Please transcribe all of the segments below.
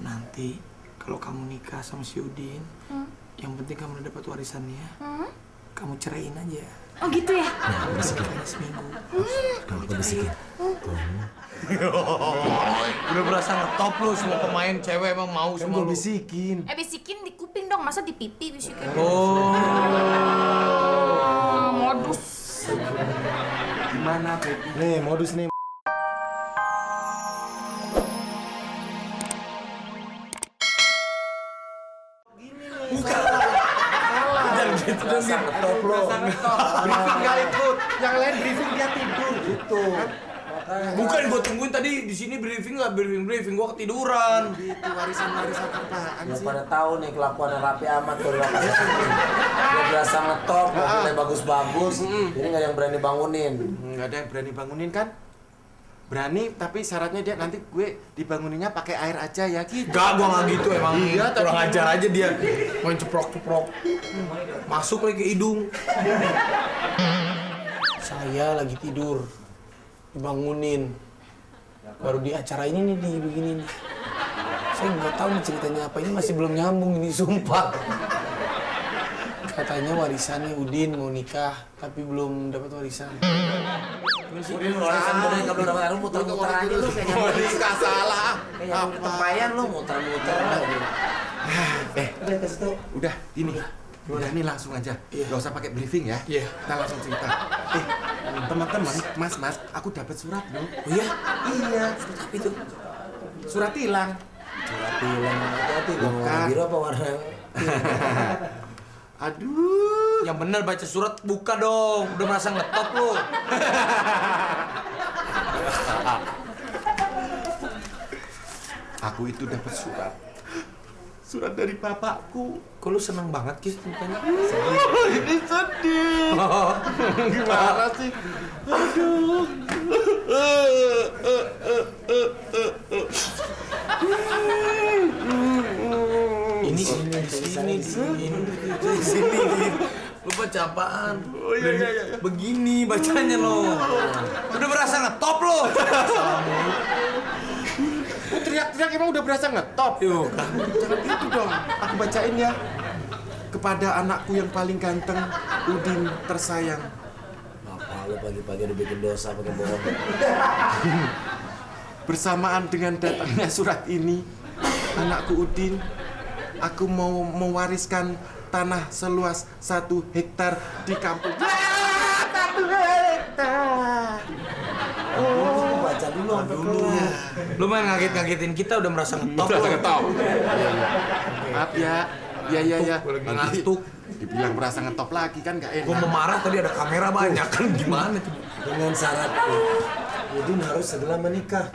Nanti kalau kamu nikah sama si Udin, yang penting kamu udah dapat warisannya. Kamu ceraiin aja. Oh gitu ya? Nah, bisikin seminggu. Kamu bisikin. Udah berasa ngetop lu, semua pemain cewek emang mau sama lu. Bisikin. Bisikin di kuping dong, masa di pipi bisikin? Oh. Modus. Gimana, Baby? Nih, modus nih. Briefing gak ikut, yang lain briefing dia tidur gitu. Bukan gua tungguin tadi di sini briefing nggak briefing gua ketiduran. Itu warisan apaan Lo sih? pada tahu nih kelakuannya rapi amat kalau lokasi syuting. Dia berasa ngetop, mobilnya bagus-bagus, jadi nggak ada yang berani bangunin. Nggak ada yang berani bangunin kan? Berani, tapi syaratnya dia nanti gue dibanguninnya pakai air aja ya gitu. Gak, gua nggak gitu emang. Iya, Kurang tadi- ajar aja dia. Main ceprok-ceprok. Masuk lagi ke hidung. Saya lagi tidur. Dibangunin. Baru di acara ini nih begini nih. Saya nggak tahu nih ceritanya apa. Ini masih belum nyambung ini, sumpah. Katanya warisannya Udin mau nikah, tapi belum dapat warisan. Udin warisan boleh nggak belum dapat, lu muter-muter aja lu kayak nyampe Nggak salah. kayak nyampe tempayan lu muter-muter. Udah kasih tau. Udah, gini. Udah nih langsung aja. Gak usah pakai briefing ya. Iya. Kita langsung cerita. Teman-teman, Mas, aku dapat surat loh. Oh iya? Iya. Surat apa itu? Surat hilang. Surat bilang hati-hati dong, warna biru apa warna? Aduh. Yang bener baca surat buka dong. Udah merasa ngetop lu. Aku itu dapat surat. Surat dari bapakku. Kok lu seneng banget Kis mukanya? Ini sedih. Gimana sih? Aduh. Ini sini. Lu baca apaan? Oh iya. Begini bacanya lo. Udah berasa ngetop lo. Oh, teriak-teriak emang udah berasa ngetop. Yuk, kan. Jangan gitu dong. Aku bacain ya. Kepada anakku yang paling ganteng, Udin tersayang. Apa lu pagi-pagi udah bikin dosa pakai bohong? Bersamaan dengan datangnya surat ini, anakku Udin, aku mau mewariskan tanah seluas 1 hektar di kampung. 1 hektar. Oh, baca dulu sampai keluar. Lu main ngaget-ngagetin kita udah merasa ngetop lo. Maaf ya. Ya. Gua lagi Nanti ngantuk. dibilang merasa ngetop lagi kan gak Gua enak. mau marah tadi ada kamera banyak kan gimana tuh? Dengan syarat Udin harus segera menikah.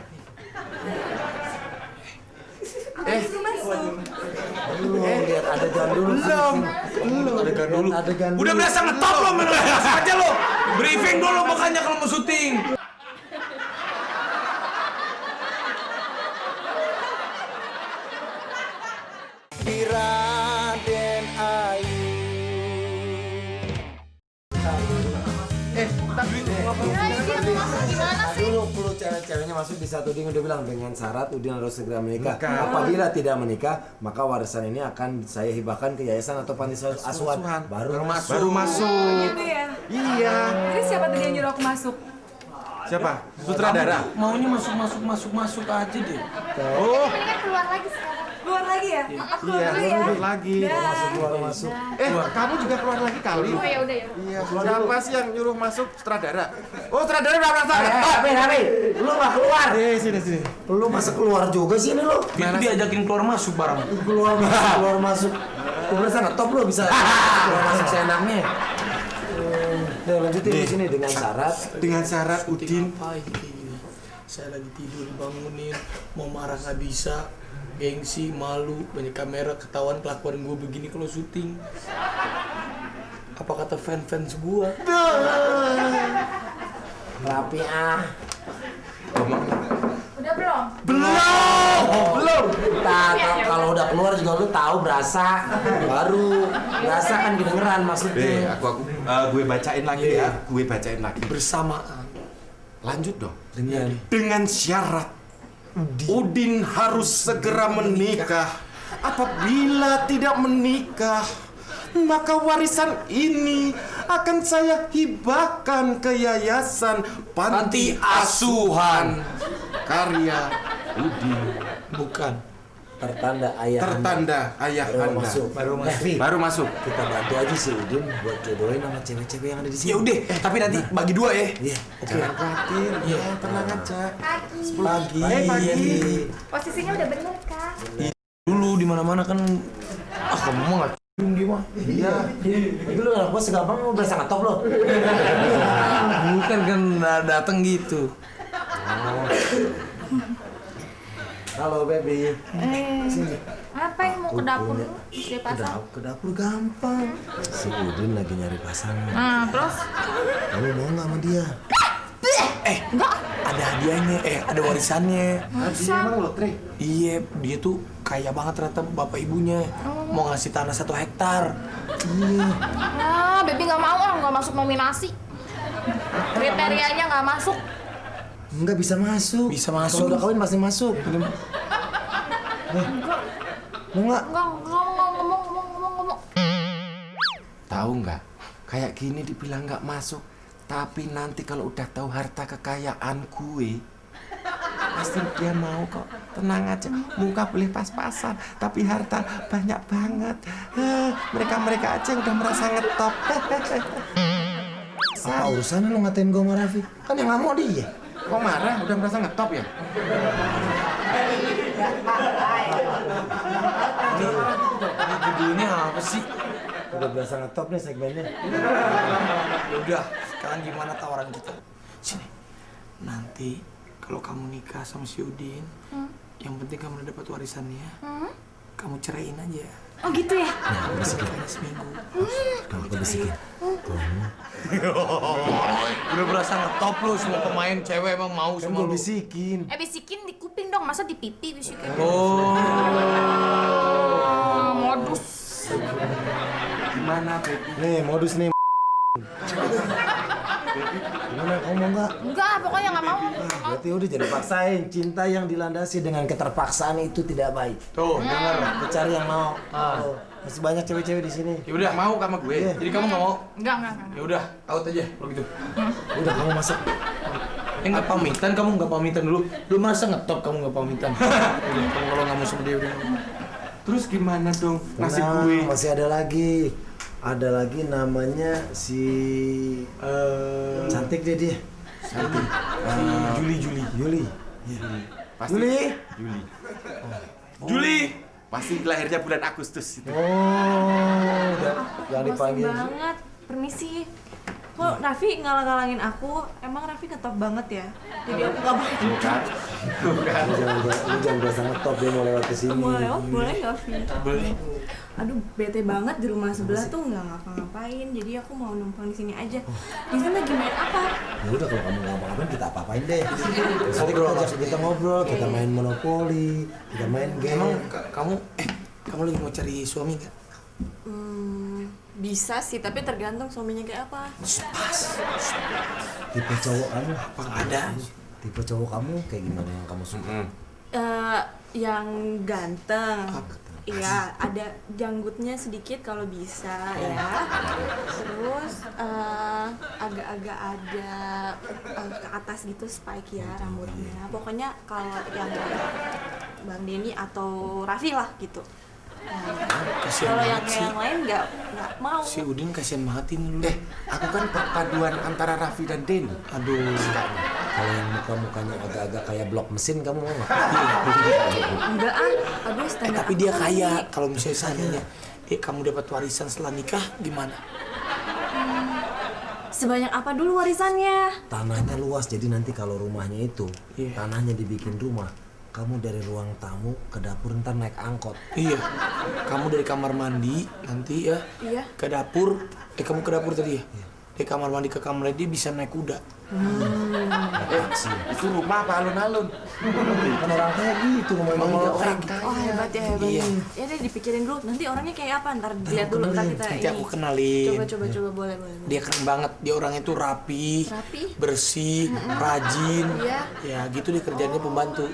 Belum, lihat adegan dulu. Belum. Adegan dulu. Adegan Udah dulu. berasa ngetop lo, langsung aja lo. Briefing dulu makanya kalau mau syuting. Raden Ayu. Dulu cewek-ceweknya masuk di satu Udin udah bilang dengan syarat Udin harus segera menikah. Apabila tidak menikah, maka warisan ini akan saya hibahkan ke yayasan atau panti asuhan. Baru masuk. Gitu ya? Iya. Jadi siapa tadi yang nyuruh aku masuk? Siapa? Sutradara. Maunya masuk aja deh. Oh, Mendingan keluar lagi sekarang. Keluar lagi ya? Aku keluar iya, dulu ya? keluar lagi. Keluar masuk. Kamu juga keluar lagi kali. Oh ya udah ya. Iya, siapa sih yang nyuruh masuk sutradara? Oh, sutradara udah merasa. Tapi, lu nggak keluar. Sini. Lu masa keluar juga sini lu. Itu diajakin keluar masuk bareng. Keluar masuk. Lu berasa ngetop lu bisa keluar masuk seenaknya. Lanjutin di sini dengan syarat. Dengan syarat Udin. Apa ini kayak gini? Saya lagi tidur dibangunin, mau marah nggak bisa, gengsi, malu, banyak kamera, ketahuan kelakuan gue begini kalau syuting. Apa kata fans gue? Rapi ah. Udah belum? Belum. Kalau udah keluar juga lu tahu berasa. Baru berasa kan kedengeran maksudnya. Gue bacain lagi ya. Gue bacain lagi. Bersamaan. Lanjut dong. Dengan Dengan syarat Udin harus segera menikah. Apabila tidak menikah, maka warisan ini akan saya hibahkan ke Yayasan Panti Asuhan karya Udin. Bukan. Tertanda ayah. Tertanda ayah Baru Anda. masuk. Baru masuk. Kita bantu aja si Udin buat jodohin sama cewek-cewek yang ada di sini. Ya udah, tapi nanti bagi 2 ya. Iya. Jangan khawatir, ya tenang aja. Pagi. Pagi. Posisinya udah bener, Kak. Dulu di mana-mana kan kamu mah enggak cium dia mah. Iya. Itu lu anak gua segampang lu udah sangat top lo. Bukan kan datang gitu. Halo baby. Sini. Apa yang mau ke dapur? Dia pasang. Ke dapur gampang. Si Udin lagi nyari pasangan. Terus? Kamu mau nggak sama dia? Enggak. Ada hadiahnya, ada warisannya. Hadiah emang lotre. Iya, dia tuh kaya banget ternyata bapak ibunya. Mau ngasih tanah 1 hektar. Ah, baby nggak mau, nggak masuk nominasi. Kriterianya nggak masuk. Enggak bisa masuk. Bisa masuk. Kalau udah kawin pasti masuk. Mau nggak? Enggak ngomong. Tahu nggak? Kayak gini dibilang nggak masuk, tapi nanti kalau udah tahu harta kekayaan gue, pasti dia mau kok. Tenang aja, muka boleh pas-pasan, tapi harta banyak banget. Mereka aja yang udah merasa ngetop. Apa urusannya lo ngatain gue sama Raffi? Kan yang nggak mau dia. Kok marah? Udah merasa ngetop ya? Ini judulnya apa sih? Udah berasa ngetop nih segmennya. Ya udah, sekarang gimana tawaran kita? Sini. Nanti kalau kamu nikah sama si Udin, yang penting kamu udah dapat warisannya. Kamu ceraiin aja. Oh gitu ya? Sekali seminggu. Kalau aku bisikin. Udah berasa ngetop lu, semua pemain cewek emang mau Kan sama gue lu. bisikin. Bisikin di kuping dong, masa di pipi bisikin? Oh. Modus. Gimana, baby? Nih modus nih. Gimana kamu mau nggak? Enggak, pokoknya nggak mau. Berarti udah jadi paksain. Cinta yang dilandasi dengan keterpaksaan itu tidak baik. Tuh, denger. Kita cari yang mau. Oh, masih banyak cewek-cewek di sini. Ya udah, Mau sama gue? jadi kamu nggak mau? Enggak. Ya udah, out aja kalau gitu. Udah kamu masuk. Nggak pamitan, kamu nggak pamitan dulu. Lu masa ngetop kamu nggak pamitan? Udah, kamu kalau nggak mau sama dia udah. Terus gimana dong nasib Tenang, gue? masih ada lagi. Ada lagi namanya si cantik deh dia. Cantik. Juli. Yuli. Pasti Yuli. Juli. Pasti lahirnya bulan Agustus itu. Oh, udah yang dipanggil. banget. Permisi. Kok Raffi ngalang-ngalangin aku? Emang Raffi ngetop banget ya? Jadi aku nggak boleh. Bukan. Lu jangan berasa ngetop dia mau lewat ke sini. Mau lewat boleh nggak, Fi? Boleh. Aduh, bete banget di rumah sebelah tuh nggak ngapa-ngapain. Jadi aku mau numpang di sini aja. Di sana lagi main apa? Ya udah kalau kamu nggak mau ngapain kita apa-apain deh. Kita ngobrol, kita main monopoli, kita main game. Emang kamu lagi mau cari suami nggak? Bisa sih, tapi tergantung suaminya kayak apa. Tipe cowok kamu Apa nggak ada? Tipe cowok kamu kayak gimana yang kamu suka? Yang ganteng. Iya, ada janggutnya sedikit kalau bisa ya. Terus agak-agak ada ke atas gitu spike ya rambutnya. Pokoknya kalau yang Bang Denny atau Raffi lah gitu. Kasian Kalau yang banget kayak sih. yang lain nggak mau. Si Udin kasihan banget ini lu. Aku kan perpaduan antara Raffi dan Denny. Aduh. Kalau yang muka-mukanya agak-agak kayak blok mesin kamu mau nggak? Enggak aduh standar. Tapi dia kaya. Kalau misalnya seandainya kamu dapat warisan setelah nikah gimana? Sebanyak apa dulu warisannya? Tanahnya luas jadi nanti kalau rumahnya itu tanahnya dibikin rumah. Kamu dari ruang tamu ke dapur ntar naik angkot. Iya. Kamu dari kamar mandi nanti ya Iya. ke dapur. Kamu ke dapur tadi ya? dari kamar mandi ke kamar dia bisa naik kuda. Itu rumah apa alun-alun? Kan orang kayak gitu ngomong Orang Oh hebat ya hebat. Iya. Ya deh dipikirin dulu. Nanti orangnya kayak apa? Ntar dilihat dulu ntar kita nanti ini. aku kenalin. Coba boleh. Dia keren banget, dia orangnya tuh rapi, Rapi? bersih, rajin. Iya. Ya gitu dia kerjanya pembantu.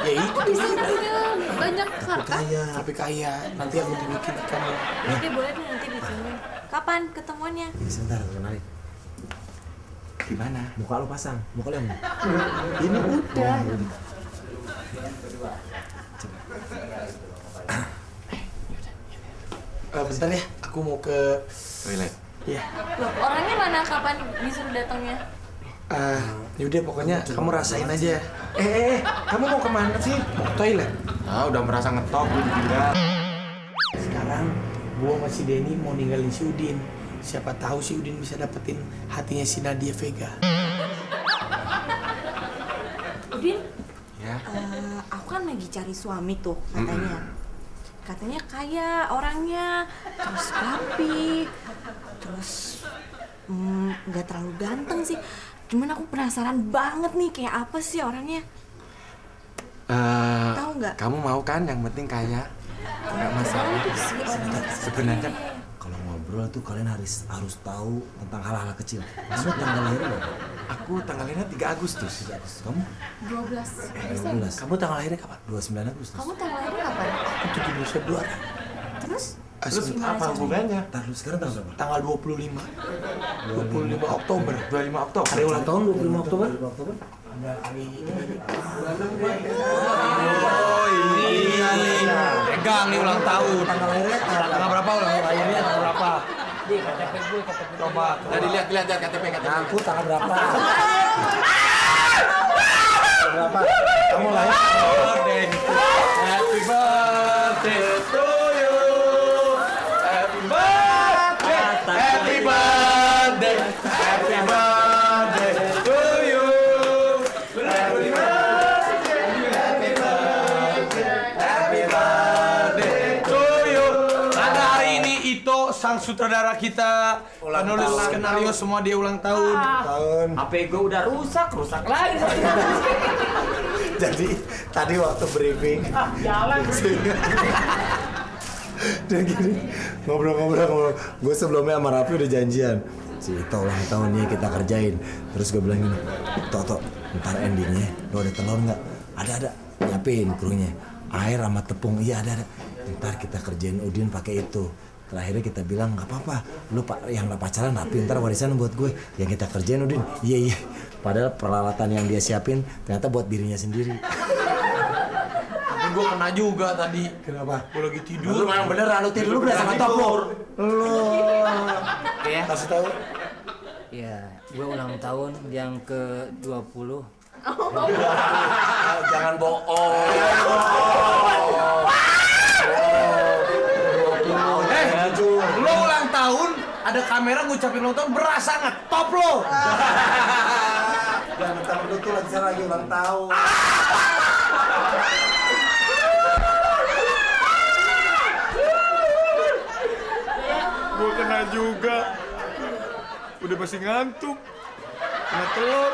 Ya itu Kok bisa punya banyak harta? tapi kaya. Nanti aku dibikin kamu. Oke boleh deh nanti bikinin. Kapan ketemuannya? Sebentar, kenalin. Gimana? Muka lo pasang, muka lo yang mana? Ini udah. Bentar ya, aku mau ke Toilet. ya. Loh, orangnya mana kapan disuruh datangnya? Yaudah pokoknya kamu rasain aja. Kamu mau kemana sih? Toilet. Ah, udah merasa ngetop gue ditinggal. Sekarang gua sama si Denny mau ninggalin si Udin. Siapa tahu si Udin bisa dapetin hatinya si Nadia Vega. Udin, Ya. aku kan lagi cari suami tuh katanya. Katanya kaya orangnya, terus rapi, terus nggak terlalu ganteng sih. Cuman aku penasaran banget nih kayak apa sih orangnya. Tahu nggak? Kamu mau kan yang penting kaya? Enggak masalah. Cantik sih orangnya. Sebenarnya Kalau ngobrol tuh kalian harus tahu tentang hal-hal kecil. Maksudnya tanggal lahirnya berapa? aku tanggal lahirnya 3 Agustus. Kamu? 12. 12. Kamu tanggal lahirnya kapan? 29 Agustus. Kamu tanggal lahirnya kapan? Aku 17 Februari. Terus? Terus apa hubungannya? Ntar lu sekarang tanggal berapa? Tanggal 25. 25 Oktober. 25 Oktober. Hari ulang tahun 25 Oktober. 25 Oktober? Ada hari pegang nih ulang tahun. Tanggal lahirnya? Tanggal berapa ulang lahirnya? Tanggal berapa? Coba. Nah, dilihat KTP. Aku tanggal berapa? Berapa? Kamu lahir? Happy birthday to you. Happy birthday. Happy birthday. Happy birthday to you. Happy birthday. Happy birthday. Happy birthday to you. Karena hari ini Ito sang sutradara kita, penulis skenario semua dia ulang tahun. HP gue udah rusak lagi. Jadi tadi waktu briefing Jalan. dan gini ngobrol. Gue sebelumnya sama Raffi udah janjian. Si Ito ulang tahunnya kita kerjain. Terus gue bilang gini, Tok, ntar endingnya lo ada telur nggak? Ada. Nyiapin krunya. Air sama tepung, iya ada. Ntar kita kerjain Udin pakai itu. Terakhirnya kita bilang nggak apa-apa, lu pak yang nggak pacaran Raffi ntar warisan buat gue. Yang kita kerjain Udin, iya. Padahal peralatan yang dia siapin ternyata buat dirinya sendiri. Tapi gue kena juga tadi. Kenapa? Gue lagi Lu tidur. memang beneran lu tidur lu berasa ngetop lu. Ya. Kasih tahu. Ya, gue ulang tahun yang ke-20. Jangan bohong. Lo ulang tahun, ada kamera ngucapin ulang tahun, berasa ngetop lo. Jangan mentang lu tuh lagi ulang tahun. Gue kena juga. Udah masih ngantuk. Kena telur.